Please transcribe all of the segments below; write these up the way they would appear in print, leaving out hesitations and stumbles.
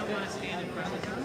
if you want to stand in front of the drums.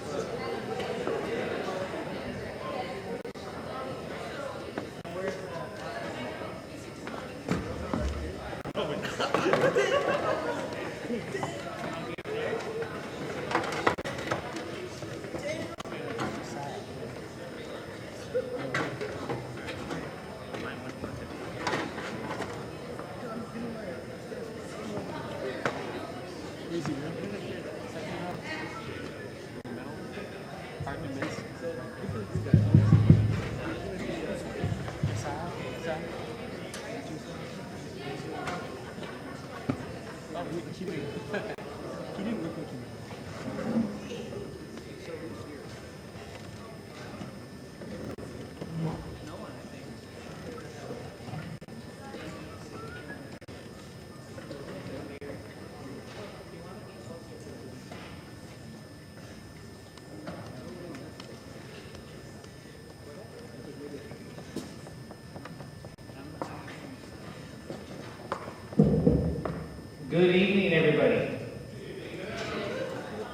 Good evening, everybody.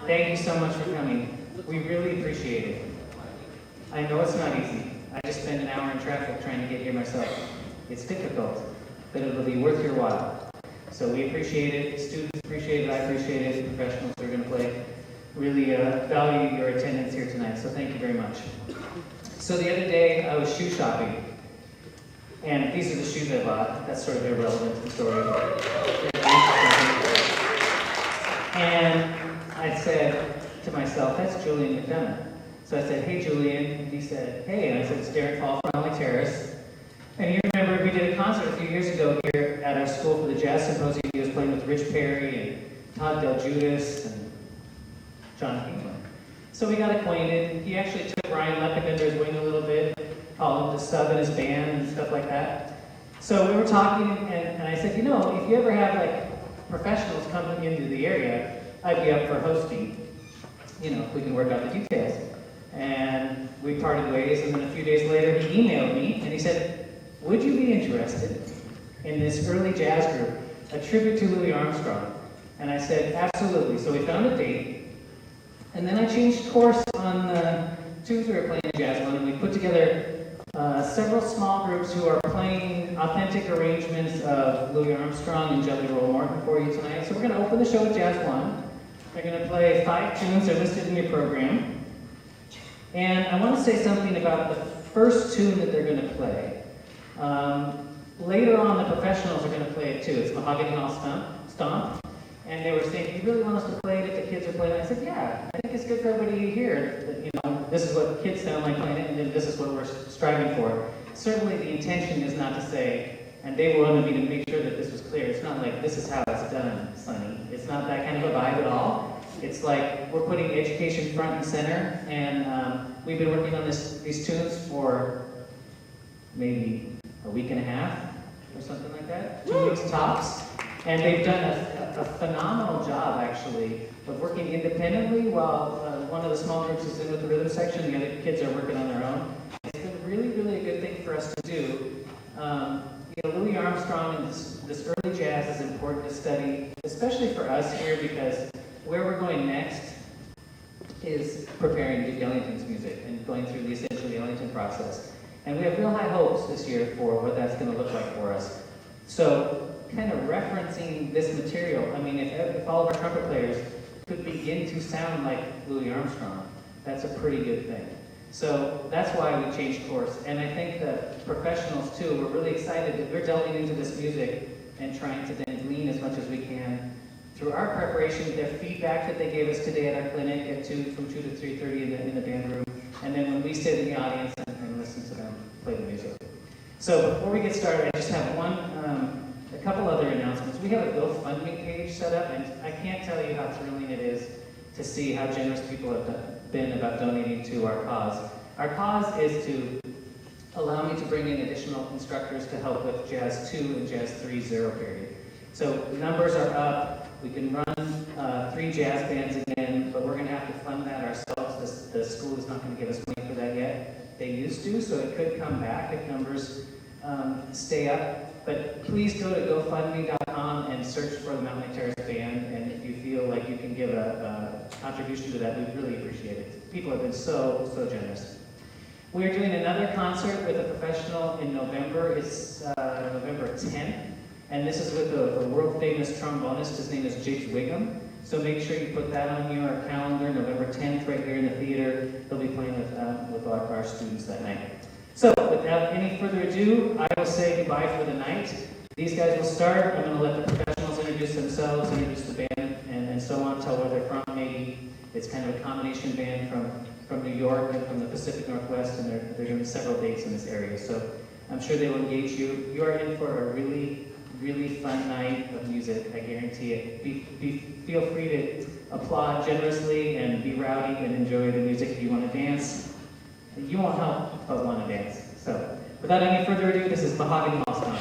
Thank you so much for coming. We really appreciate it. I know it's not easy. I just spent an hour in traffic trying to get here myself. It's difficult, but it'll be worth your while. So we appreciate it. Students appreciate it. I appreciate it. Professionals who are going to play really value your attendance here tonight. So thank you very much. So the other day, I was shoe shopping. And these are the shoes I bought. That's sort of irrelevant to the story. And I said to myself, that's Julian McDonough. So I said, hey, Julian. And he said, hey. And I said, it's Derek Paul from LA Terrace. And you remember we did a concert a few years ago here at our school for the Jazz Symposium. He was playing with Rich Perry and Todd Del Judas and John Kingman. So we got acquainted. He actually took Brian Leppick under his wing a little bit, called him to sub in his band and stuff like that. So we were talking, and I said, you know, if you ever have like professionals coming into the area, I'd be up for hosting, you know, if we can work out the details. And we parted ways, and then a few days later he emailed me and he said, would you be interested in this early jazz group, a tribute to Louis Armstrong? And I said, absolutely. So we found a date, and then I changed course on the tunes we were playing in Jazz One, and we put together several small groups who are playing authentic arrangements of Louis Armstrong and Jelly Roll Morton for you tonight. So we're going to open the show with Jazz One. They're going to play 5 tunes. They're listed in your program. And I want to say something about the first tune that they're going to play. Later on, the professionals are going to play it too. It's Mahogany Hall Stomp. And they were saying, do you really want us to play it if the kids are playing it? I said, yeah, I think it's good for everybody to hear that, you know, this is what kids sound like playing it, and then this is what we're striving for. Certainly the intention is not to say, and they wanted me to make sure that this was clear, it's not like, this is how it's done, Sonny. It's not that kind of a vibe at all. It's like, we're putting education front and center, and we've been working on these tunes for maybe a week and a half, or something like that, 2 weeks tops. And they've done a phenomenal job, actually, of working independently while one of the small groups is in with the rhythm section, the other kids are working on their own. It's been really, really a good thing for us to do. You know, Louis Armstrong and this early jazz is important to study, especially for us here, because where we're going next is preparing Duke Ellington's music and going through the Essential Ellington process. And we have real high hopes this year for what that's going to look like for us. So, kind of referencing this material, I mean, if all of our trumpet players could begin to sound like Louis Armstrong, that's a pretty good thing. So that's why we changed course. And I think the professionals too, we're really excited that we're delving into this music and trying to then glean as much as we can through our preparation, their feedback that they gave us today at our clinic at from 2 to 3:30 in the band room, and then when we sit in the audience and listen to them play the music. So before we get started, I just have a couple other announcements. We have a GoFundMe page set up, and I can't tell you how thrilling it is to see how generous people have been about donating to our cause. Our cause is to allow me to bring in additional instructors to help with Jazz 2 and Jazz 3 0 period. So the numbers are up. We can run 3 jazz bands again, but we're going to have to fund that ourselves. The school is not going to give us money for that yet. They used to, so it could come back if numbers stay up. But please go to GoFundMe.com and search for the Mount Lake Terrace Band, and if you feel like you can give a contribution to that, we really appreciate it. People have been so generous. We're doing another concert with a professional in November. It's November 10th, and this is with a world-famous trombonist. His name is Jigs Wiggum. So make sure you put that on your calendar, November 10th, right here in the theater. He'll be playing with our students that night. So without any further ado, I will say goodbye for the night. These guys will start. I'm going to let the professionals introduce themselves, introduce the band, and so on, tell where they're from maybe. It's kind of a combination band from New York and from the Pacific Northwest, and they're doing several dates in this area. So I'm sure they will engage you. You are in for a really fun night of music, I guarantee it. Feel free to applaud generously and be rowdy and enjoy the music. If you want to dance, you won't help but want to dance. So without any further ado, this is Mahogany Milestone.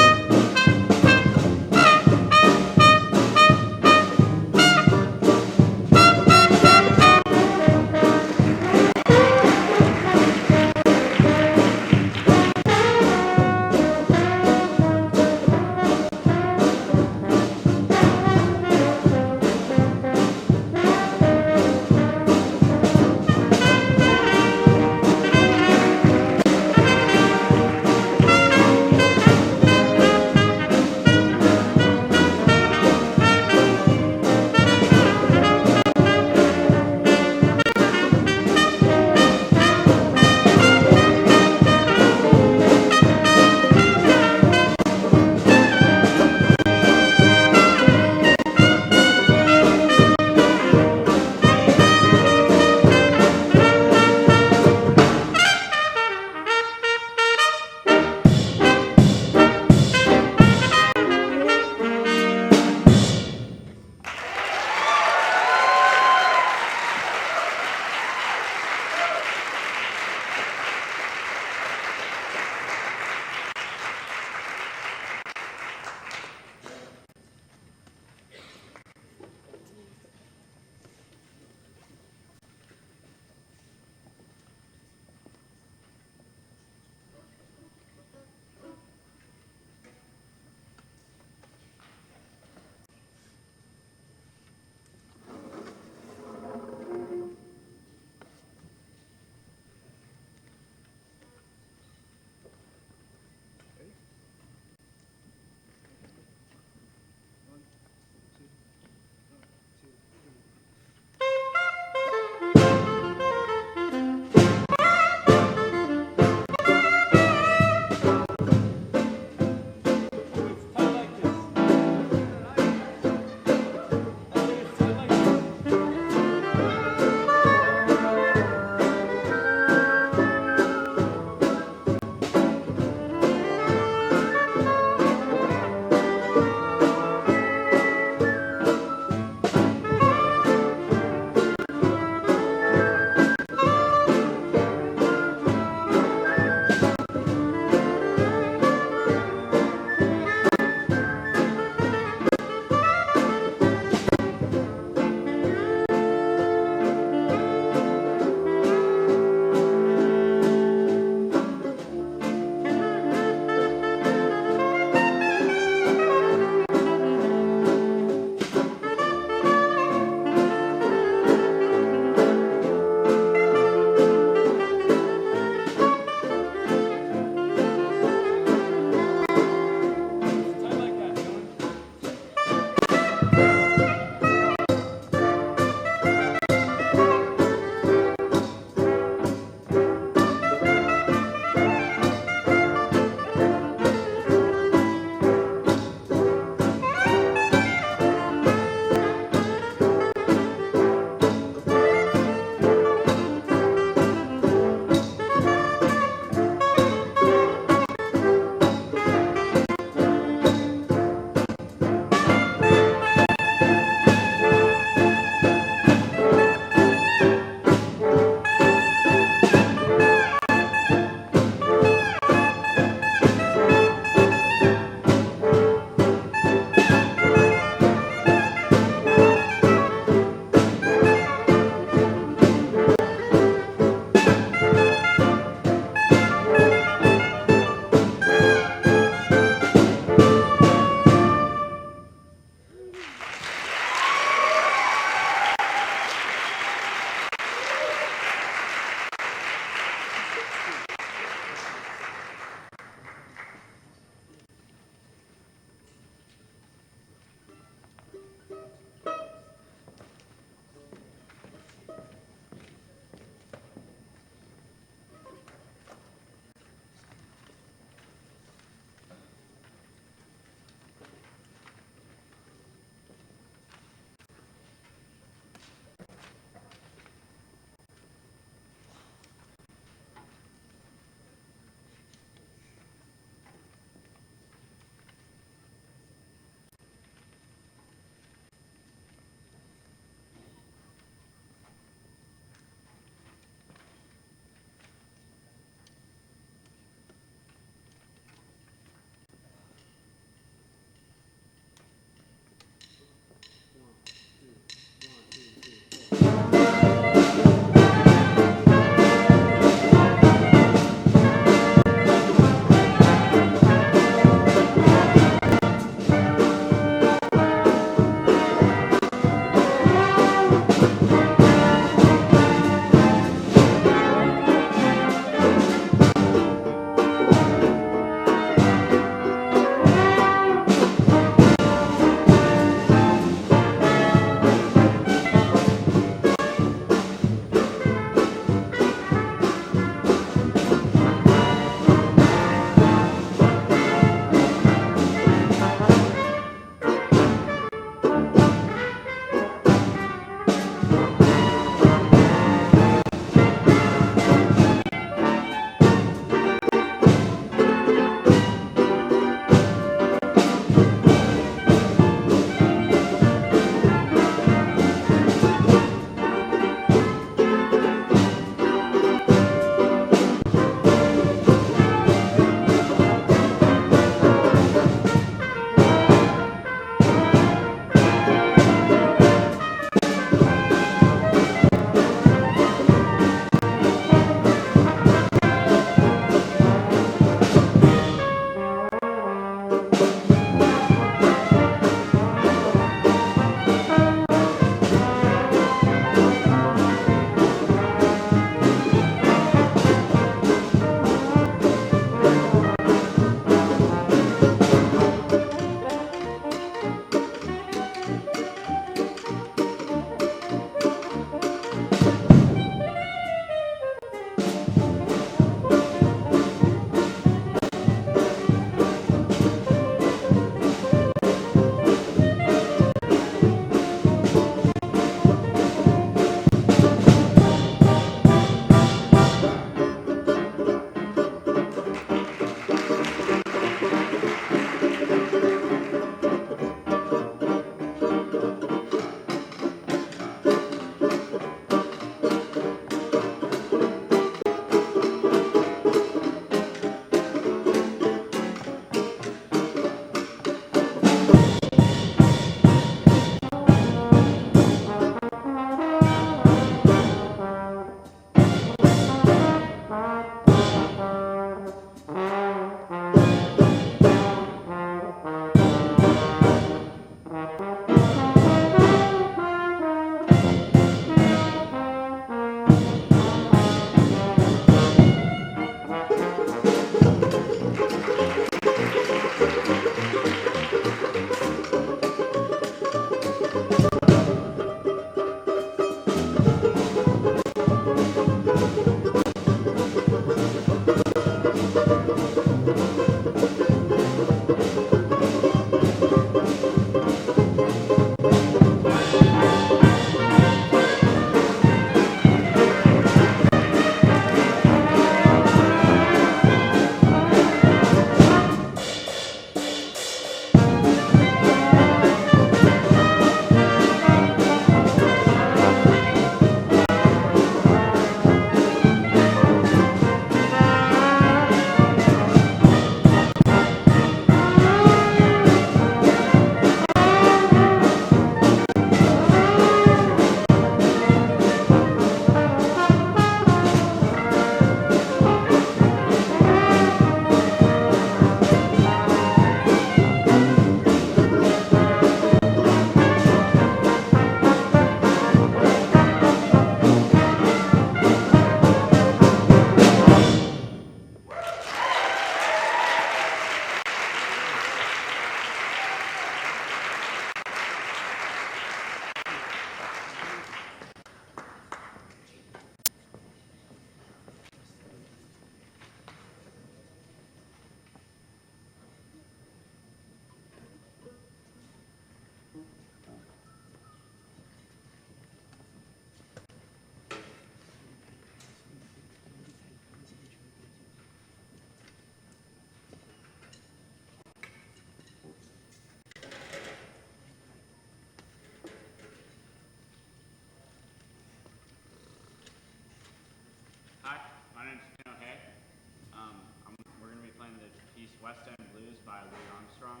piece West End Blues by Louis Armstrong.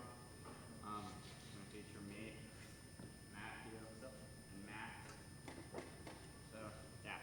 I'm going to feature me, Matthew, and Matt. So, yeah.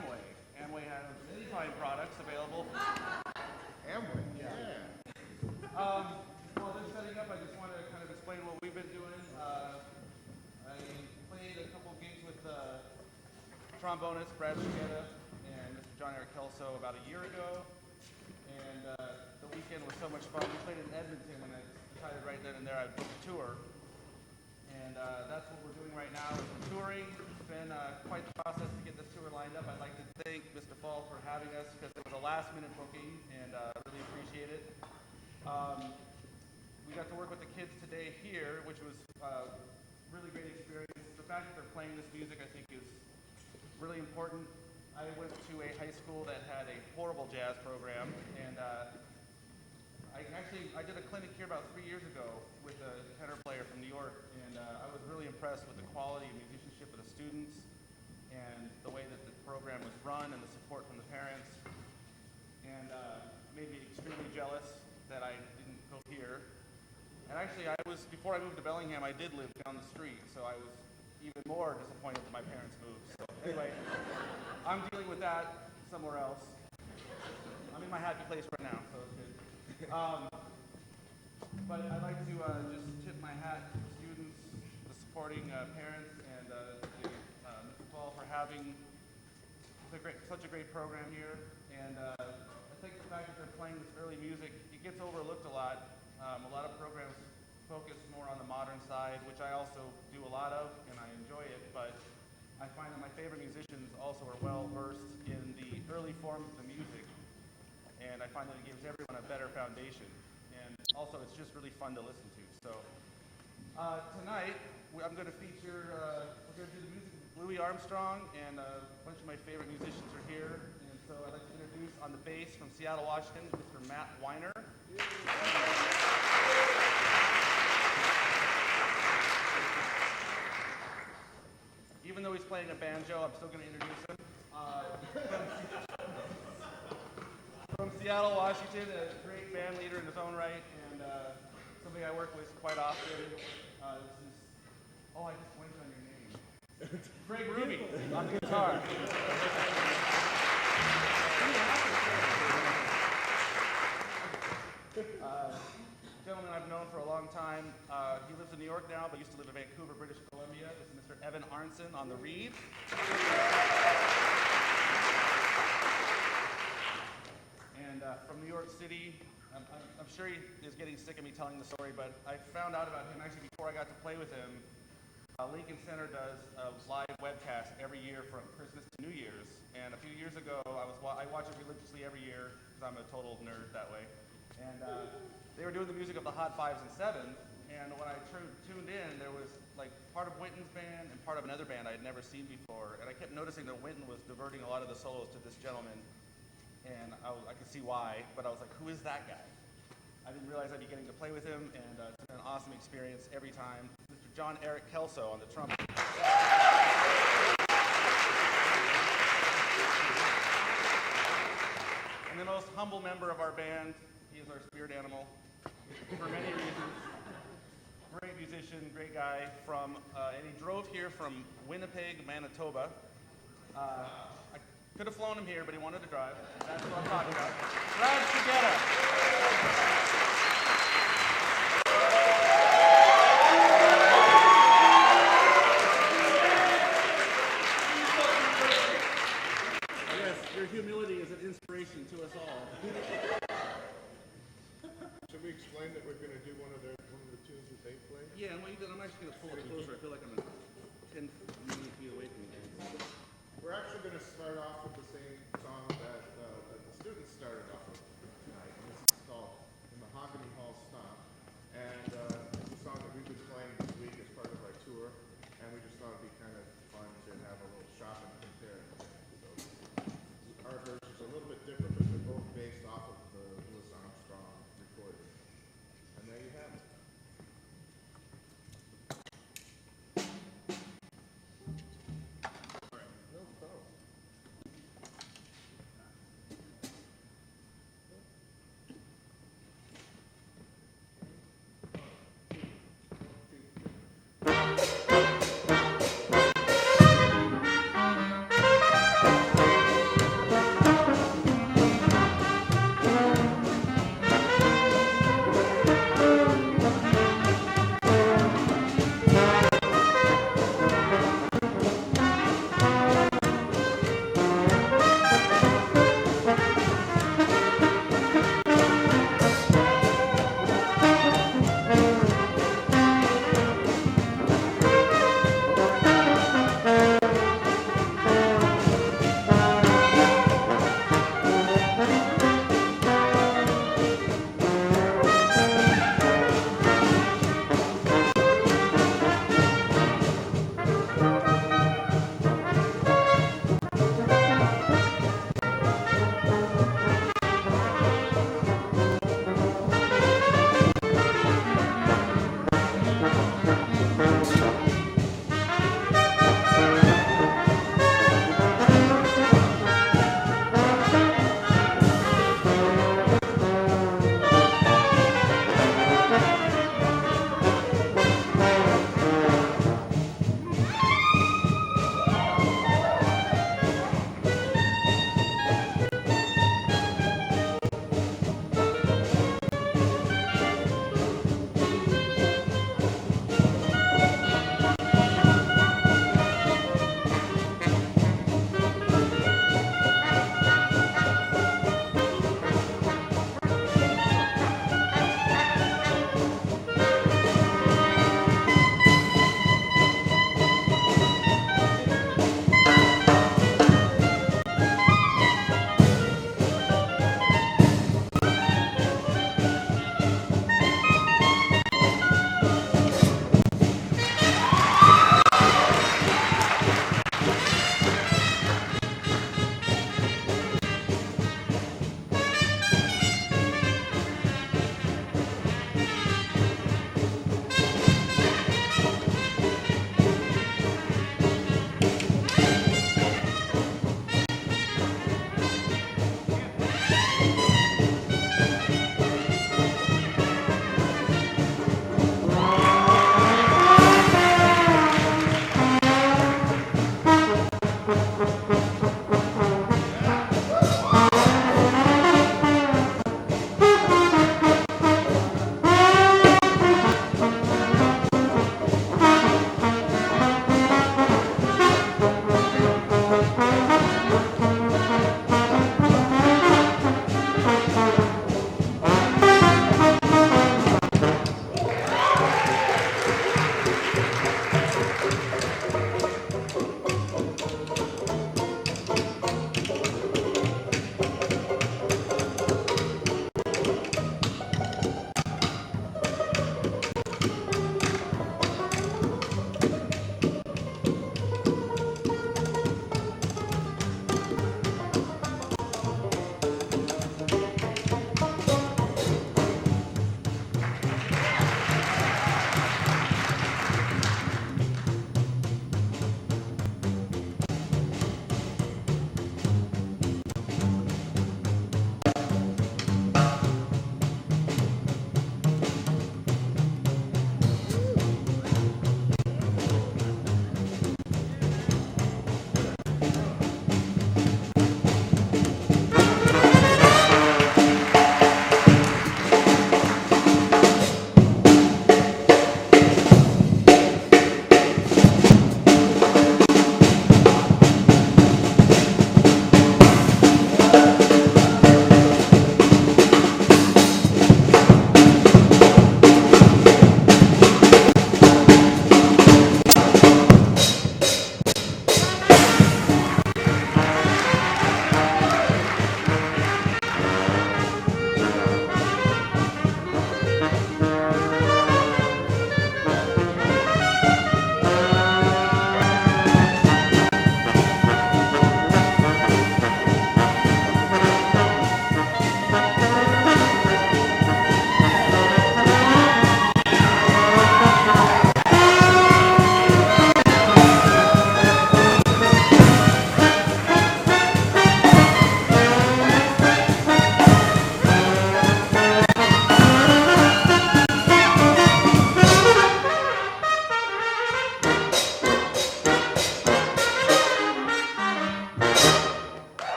Amway. Amway has many fine products available. Amway. Yeah. While they're setting up, I just want to kind of explain what we've been doing. I played a couple gigs with trombonist Brad Shigeta and Mr. John Eric Kelso about a year ago. And the weekend was so much fun. We played in Edmonton, and I decided right then and there I'd book a tour. And that's what we're doing right now. We're touring. It's been quite the process to get this tour lined up. I'd like to thank Mr. Fall for having us because it was a last-minute booking, and I really appreciate it. We got to work with the kids today here, which was a really great experience. The fact that they're playing this music, I think, is really important. I went to a high school that had a horrible jazz program, and I did a clinic here about 3 years ago with a tenor player from New York, and I was really impressed with the quality of musicianship of the students and the way that the program was run and the support from the parents, and made me extremely jealous that I didn't go here. And actually, before I moved to Bellingham, I did live down the street, so I was even more disappointed that my parents moved. So anyway, I'm dealing with that somewhere else. I'm in my happy place right now, so it's good. But I'd like to just tip my hat to the students, the supporting parents, and Mr. Paul for having such a great program here. And I think the fact that they're playing this early music, it gets overlooked a lot. A lot of programs focus more on the modern side, which I also do a lot of, and I enjoy it, but I find that my favorite musicians also are well versed in the early forms of the music, and I find that it gives everyone a better foundation, and also it's just really fun to listen to. So tonight, I'm going to feature, we're going to do the music of Louis Armstrong, and a bunch of my favorite musicians are here, and so I'd like to introduce on the bass from Seattle, Washington, Mr. Matt Weiner. Even though he's playing a banjo, I'm still going to introduce him. From Seattle, Washington, a great band leader in his own right, and somebody I work with quite often. I just went on your name. Greg Ruby on the guitar. Gentleman I've known for a long time. He lives in New York now, but used to live in Vancouver, British Columbia. This is Mr. Evan Arnson on the reed. And from New York City, I'm sure he is getting sick of me telling the story, but I found out about him actually before I got to play with him. Lincoln Center does a live webcast every year from Christmas to New Year's. And a few years ago, I watch it religiously every year because I'm a total nerd that way. And they were doing the music of the Hot Fives and Sevens. And when I tuned in, there was like part of Wynton's band and part of another band I had never seen before. And I kept noticing that Wynton was diverting a lot of the solos to this gentleman. And I could see why, but I was like, who is that guy? I didn't realize I'd be getting to play with him, and it's been an awesome experience every time. Mr. John Eric Kelso on the trumpet. And the most humble member of our band, he is our spirit animal for many reasons. Great musician, great guy, and he drove here from Winnipeg, Manitoba. I could have flown him here, but he wanted to drive. That's what I'm talking about. Brad Shigeta. Yes, your humility is an inspiration to us all. Should we explain that we're going to do one of the tunes that they play? Yeah, and I'm actually going to pull it closer. I feel like I'm 10 feet away from you. We're actually going to start off with the same song that the students started off with tonight. And this is called "The Mahogany Hall Stomp." And it's a song that we've been playing this week as part of our tour. And we just thought it'd be kind of fun to have a little shop and compare. So our version's a little bit different, but they're both based off of the Louis Armstrong recording. And there you have it. No problem.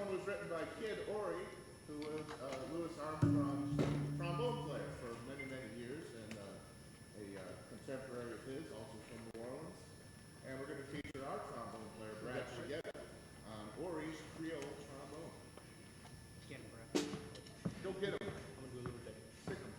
one was written by Kid Ory, who was Louis Armstrong's trombone player for many, many years, and a contemporary of his, also from New Orleans. And we're going to feature our trombone player, Brad Shigeta, on Ory's Creole trombone. Go get him. Sick him.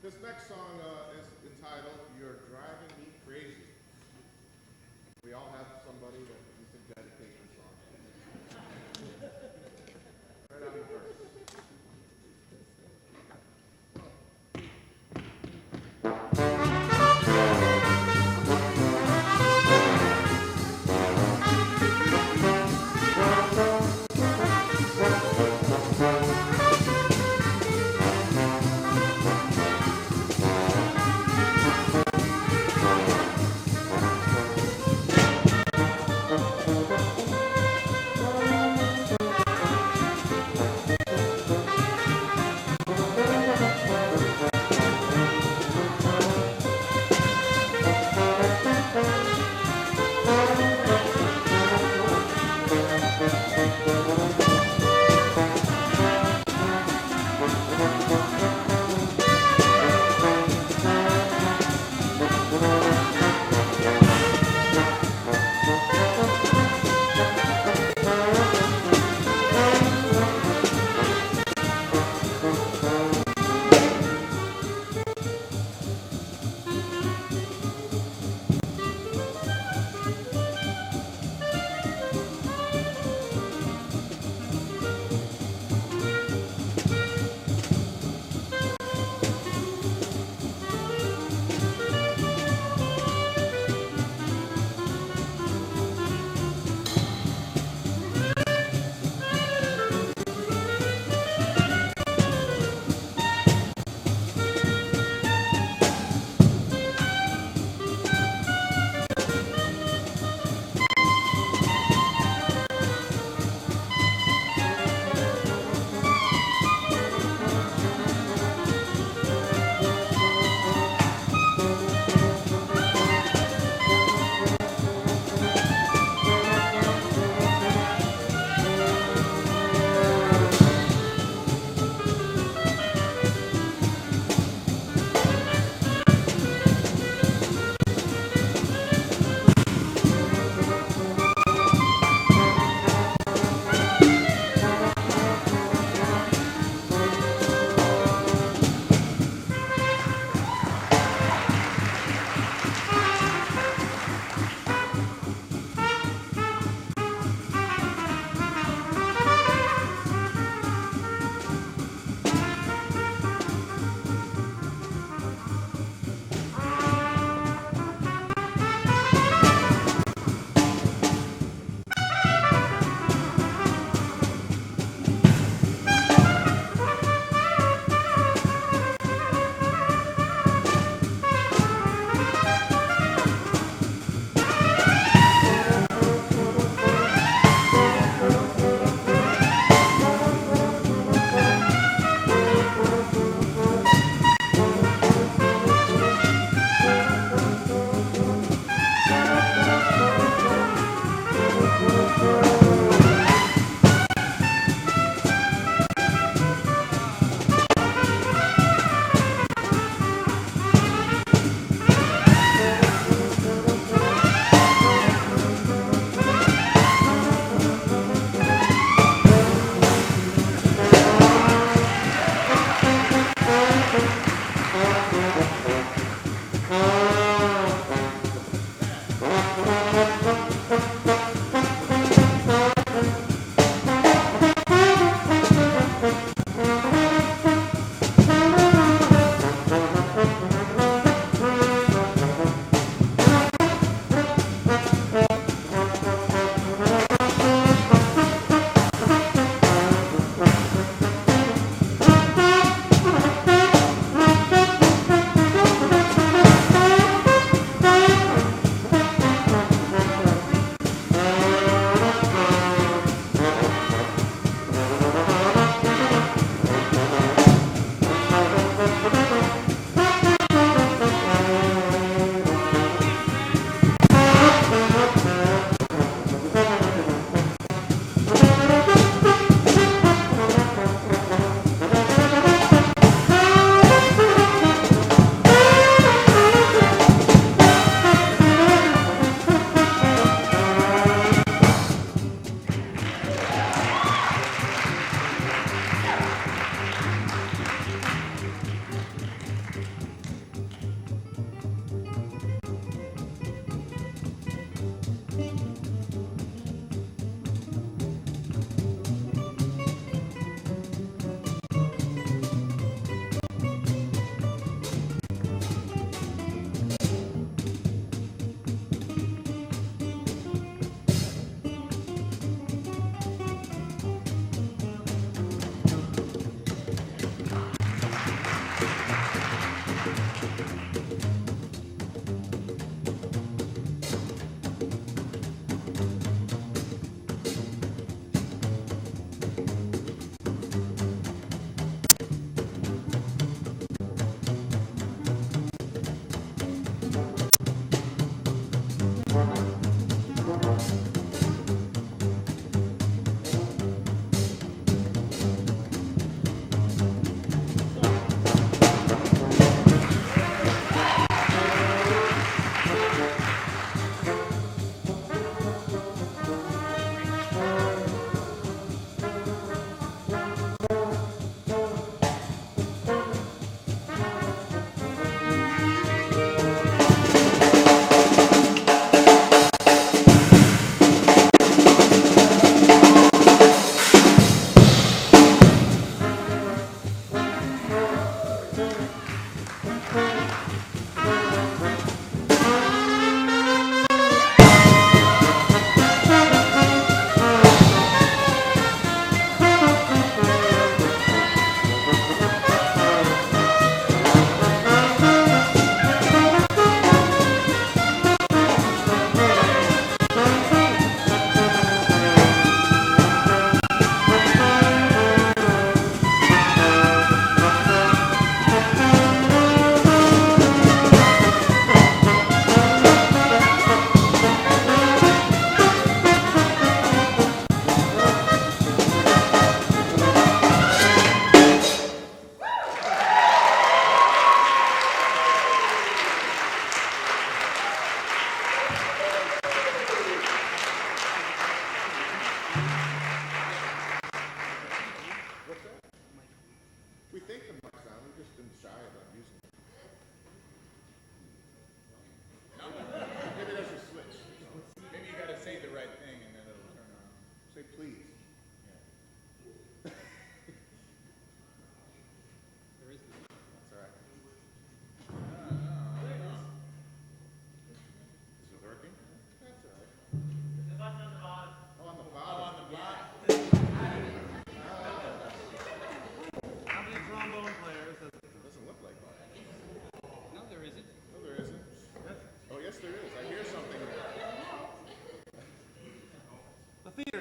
This next song is entitled "You're Driving Me Crazy." We all have somebody that we can dedicate this song to. Right on the verse.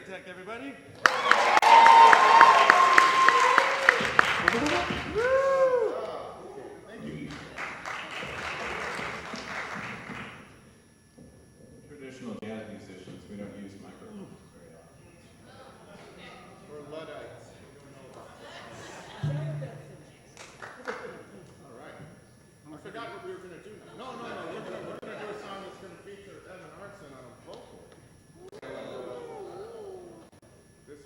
Tech, everybody. Traditional jazz musicians, we don't use microphones very often. Or Luddites. All right. I forgot what we were going to do now. No. We're going to do a song that's going to feature Armstrong on a vocal. This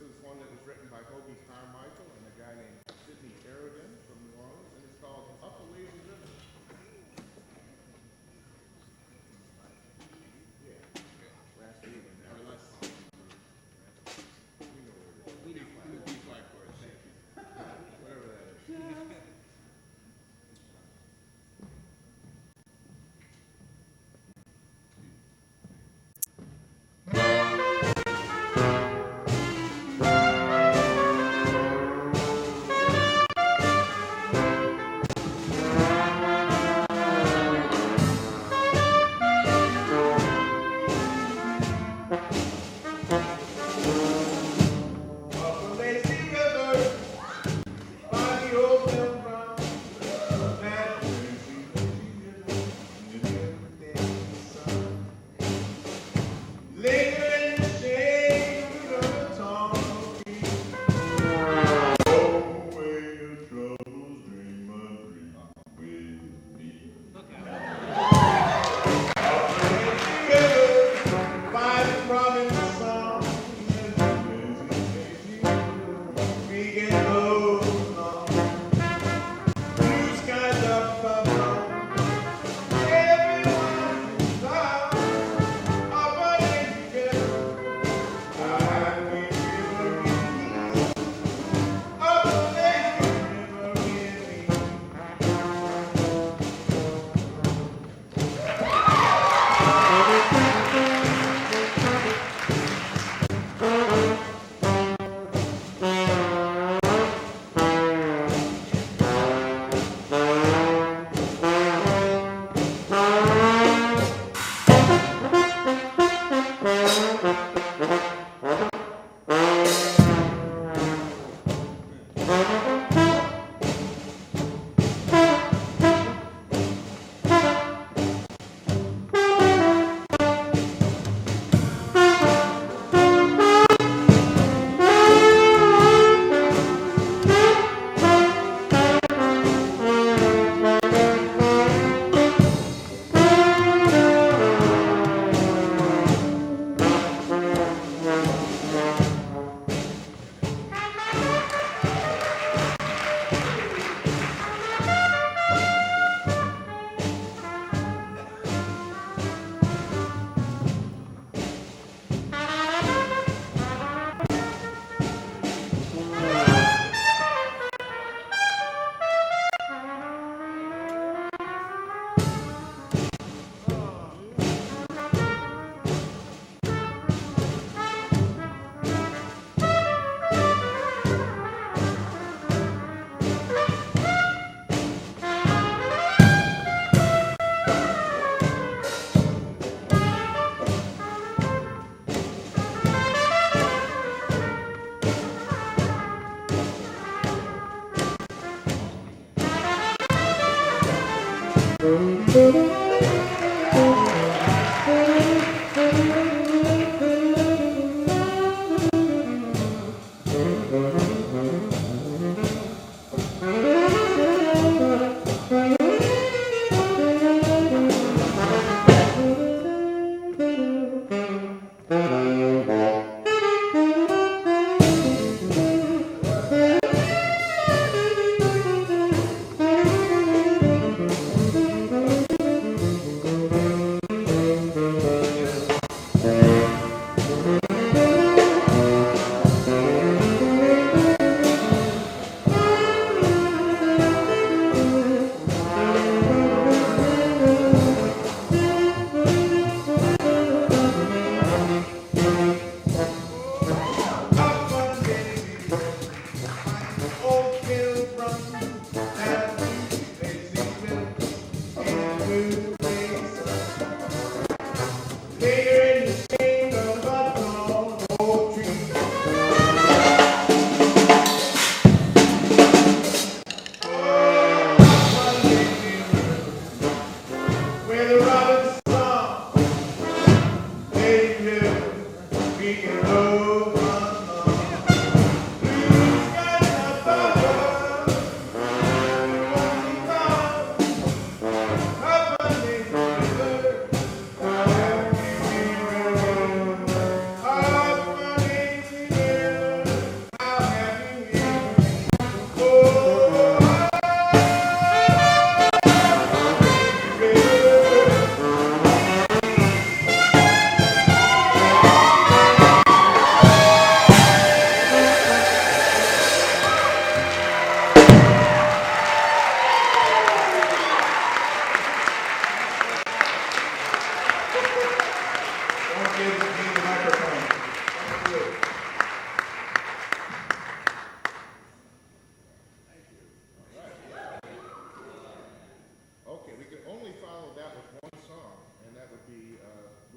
Okay, we could only follow that with one song, and that would be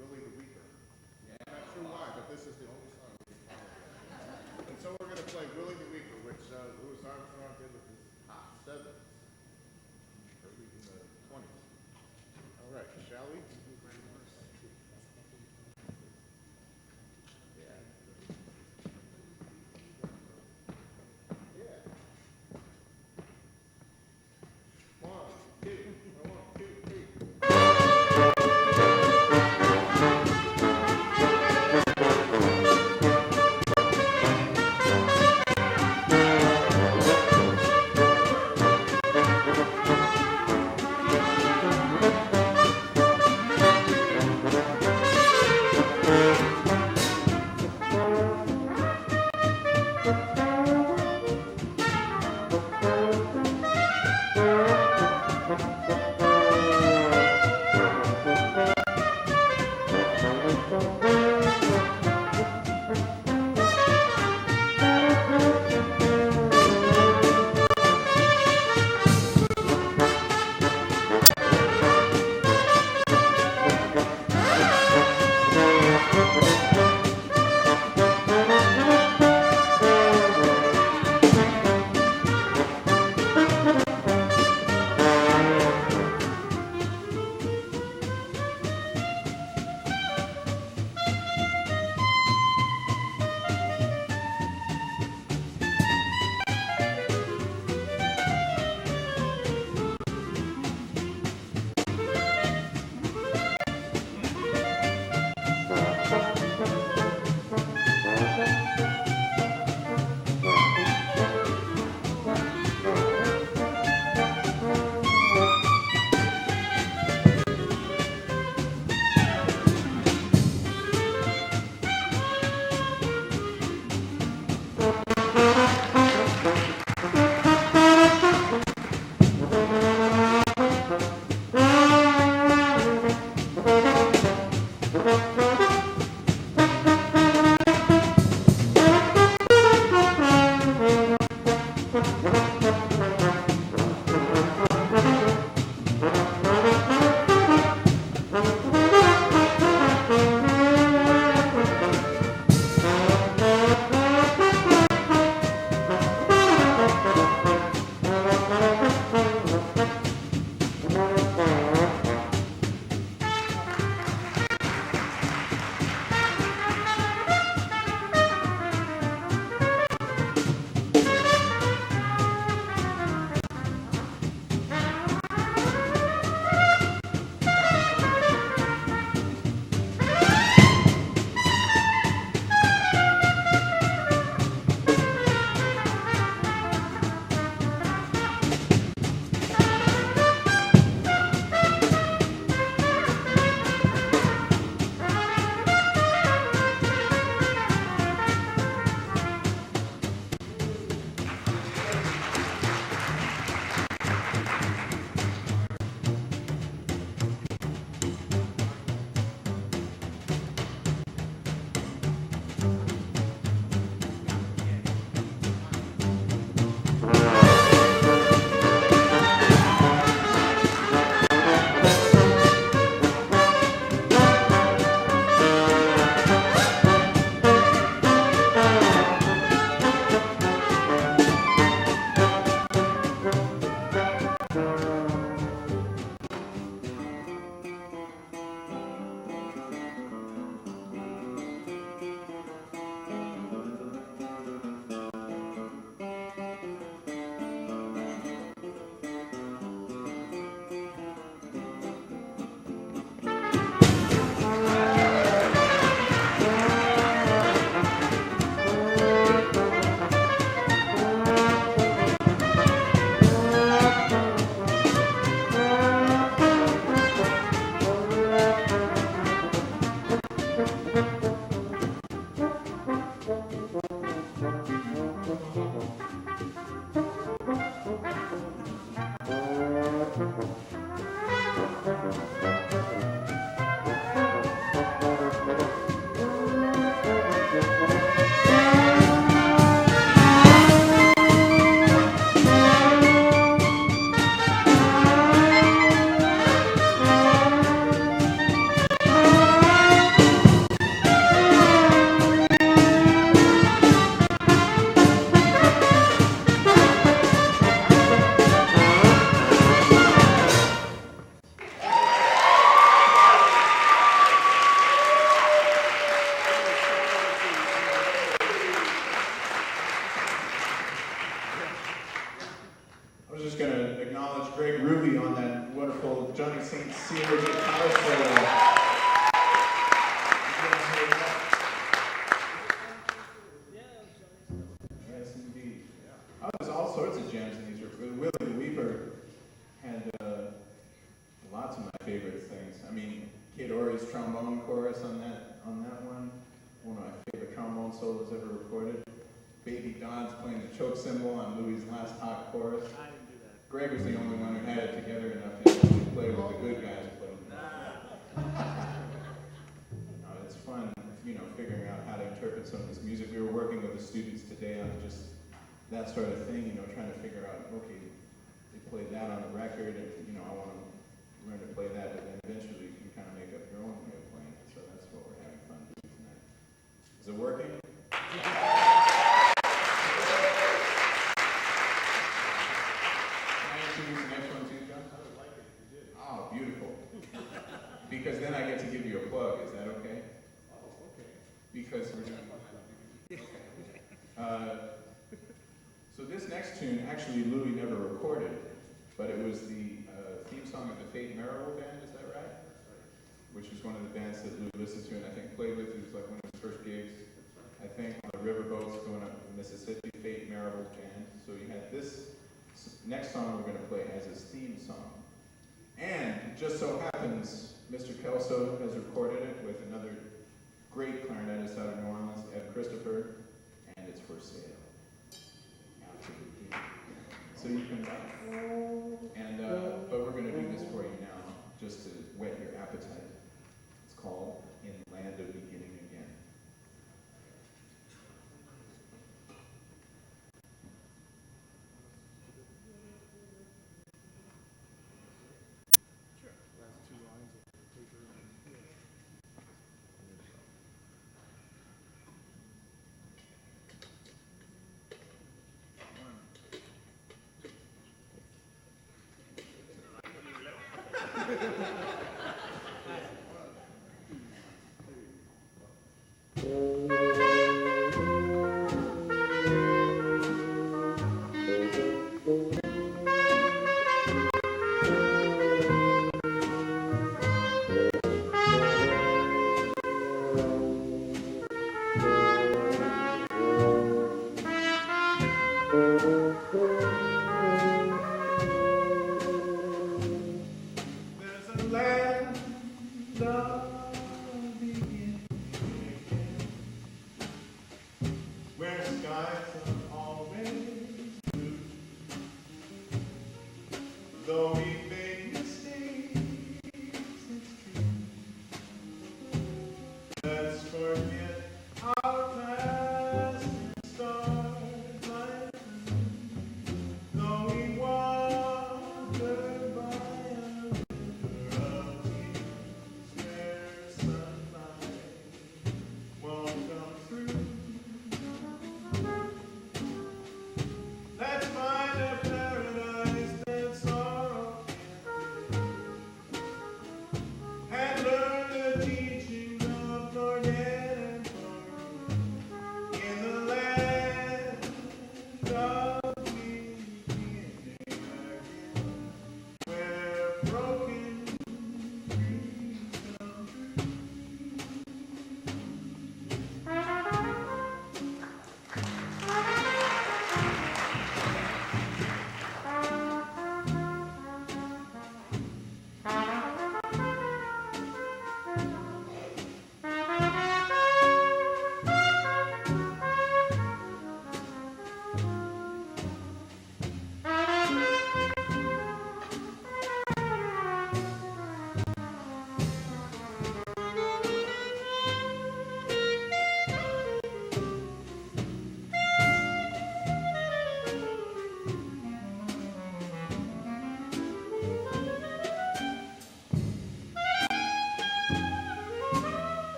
Willie the Weeper. I'm not sure why, but this is the only song we can follow. And so we're going to play Willie the Weeper, which Louis Armstrong did with his hot sevens, early in the 20s. All right, shall we? One, two, three. Johnny St. Cyr guitar solo. Yes, indeed. Oh, there's all sorts of jams in these. Willie the Weaver had lots of my favorite things. I mean, Kid Ory's trombone chorus on that one of my favorite trombone solos ever recorded. Baby Don's playing the choke cymbal on Louis' last hot chorus. I didn't do that. Greg was the only one who had it together enough to actually play with the good guys playing. It's fun, figuring out how to interpret some of this music. We were working with the students today on just that sort of thing, trying to figure out, okay, they played that on the record, and, I want to learn to play that, but then eventually you can kind of make up your own way of playing it. So that's what we're having fun doing tonight. Is it working? Oh, beautiful. Because then I get to give you a plug. Is that okay? Oh, okay. Because we're doing. So this next tune, actually, Louis never recorded, but it was the theme song of the Fate Marable Band. Is that right? Which is one of the bands that Louis listened to and I think played with. It was like one of his first gigs. I think on the riverboats going up the Mississippi. Fate Marable Band. So you had this next song we're going to play as his theme song. And it just so happens, Mr. Kelso has recorded it with another great clarinetist out of New Orleans, Ed Christopher, and it's for sale. So you can but we're going to do this for you now, just to whet your appetite. It's called In Land of Beginning Again. Last two lines of paper. There's a land of beginning where skies are always blue. Though we make mistakes, it's true. Let's forget our past and start life anew. Though we wander by a river of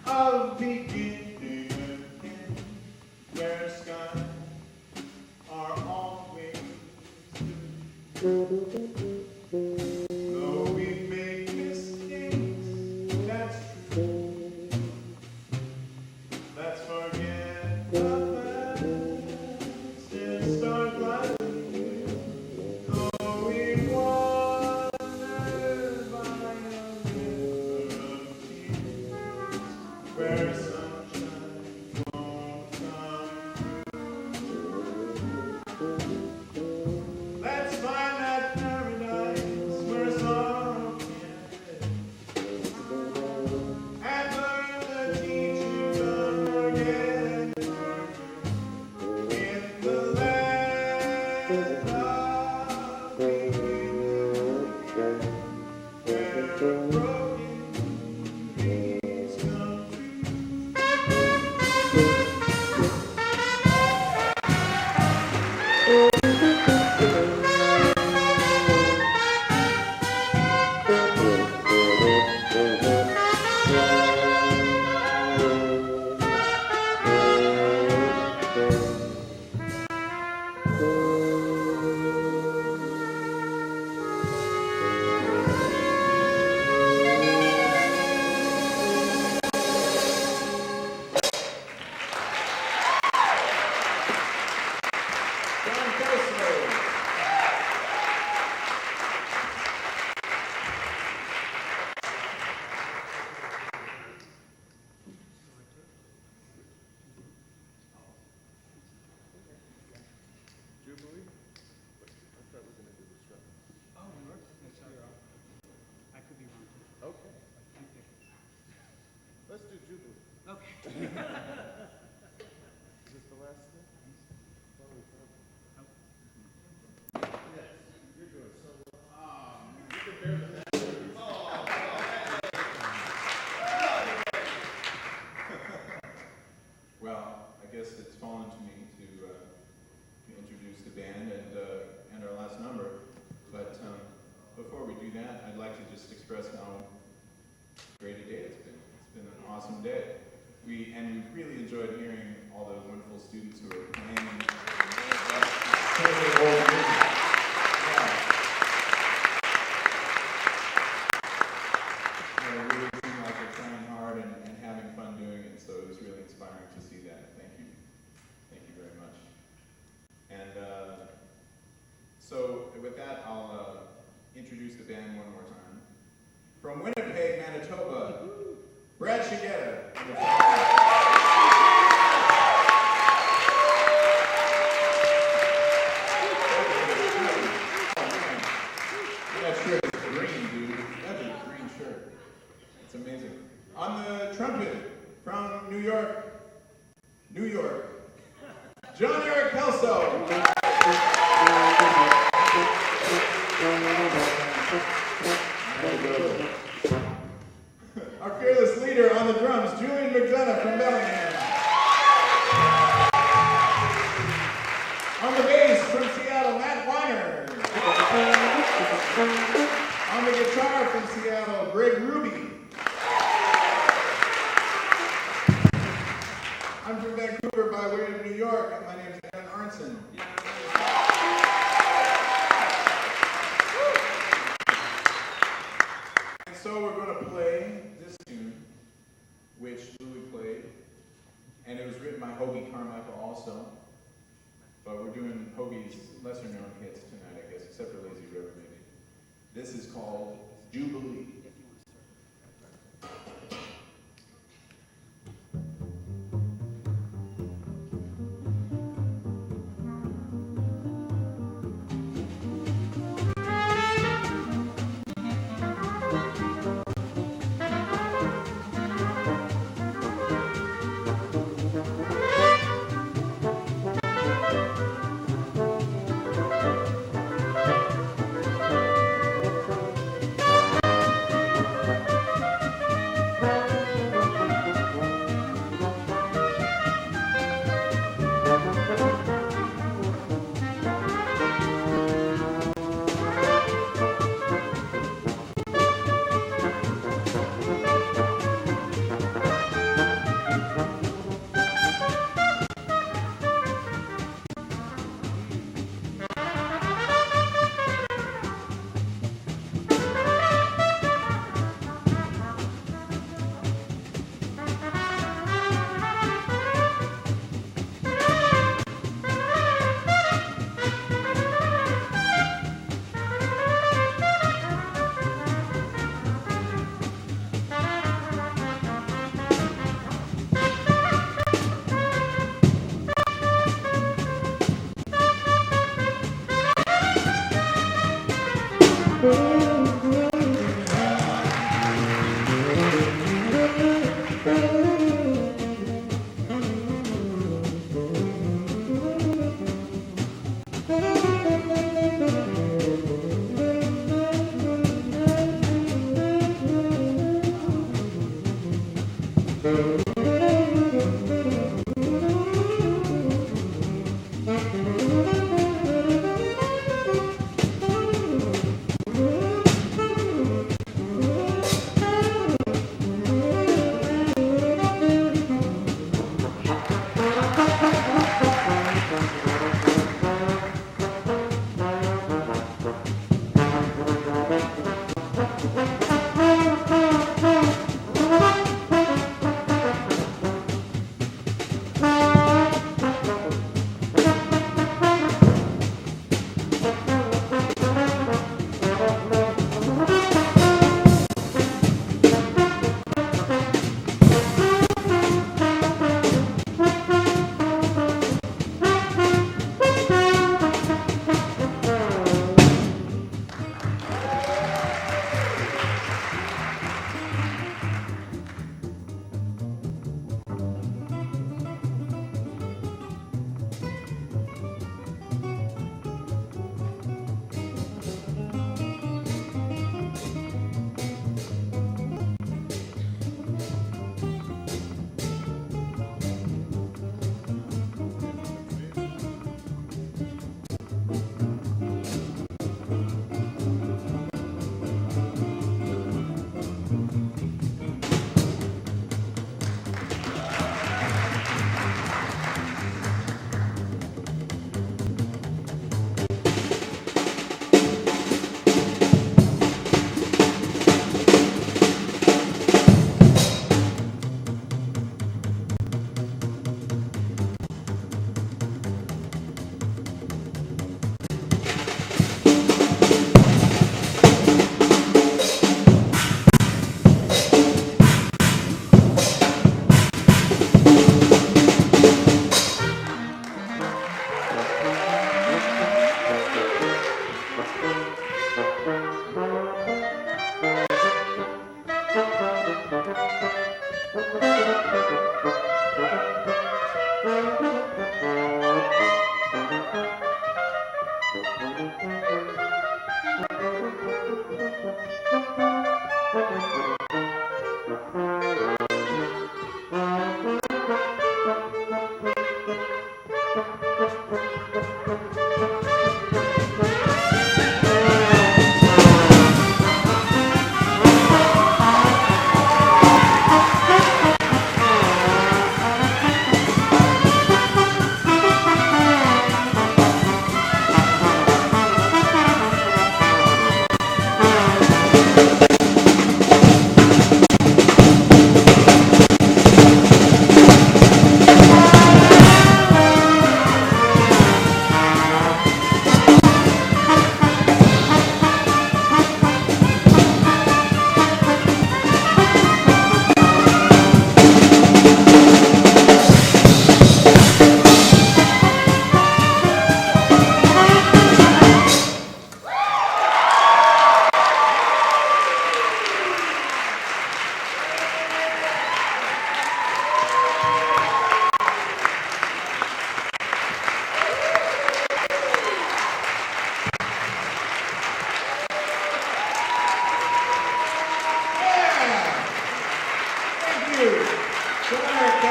Of beginning again, where skies are always blue. Though we make mistakes, that's true. Let's forget the past and start gliding new. Though we wander by a river of tears, where sunshine won't come through. Let's find that paradise where sorrow can't live, and learn the teachings of forgetting in the land of beginning, where broken dreams come true. John Kelso. Jubilee? I thought we were gonna do the strum. Oh, we were? Okay, sorry. I could be wrong. Okay, Okay. let's do Jubilee. Okay. Is this the last thing? Thought we found it. Yes, you're doing so well. You can barely Well, I guess it's fallen to me to introduce the band and our last number. But before we do that, I'd like to just express how great a day it's been. It's been an awesome day. We really enjoyed hearing all the wonderful students who are playing. They really seem like they're trying hard and having fun doing it, so it was really inspiring to see that. Thank you. Thank you very much. And so with that, I'll introduce the band one more time. From Winnipeg, Manitoba, Brad Shigeta. That shirt is green, dude. That's a green shirt. It's amazing. On the trumpet, from New York, John Eric Kelso. Our fearless leader on the drums, Julian McDonough from Bellingham. On the bass, from Seattle, Matt Weiner. On the guitar, from Seattle, Greg Ruby. I'm from Vancouver by way of New York. My name is Aaron Arnson. so we're going to play this tune, which Louis played, and it was written by Hoagie Carmichael also. But we're doing Hoagie's lesser-known hits tonight, I guess, except for Lazy River, maybe. This is called Jubilee.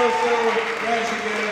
so glad you did it.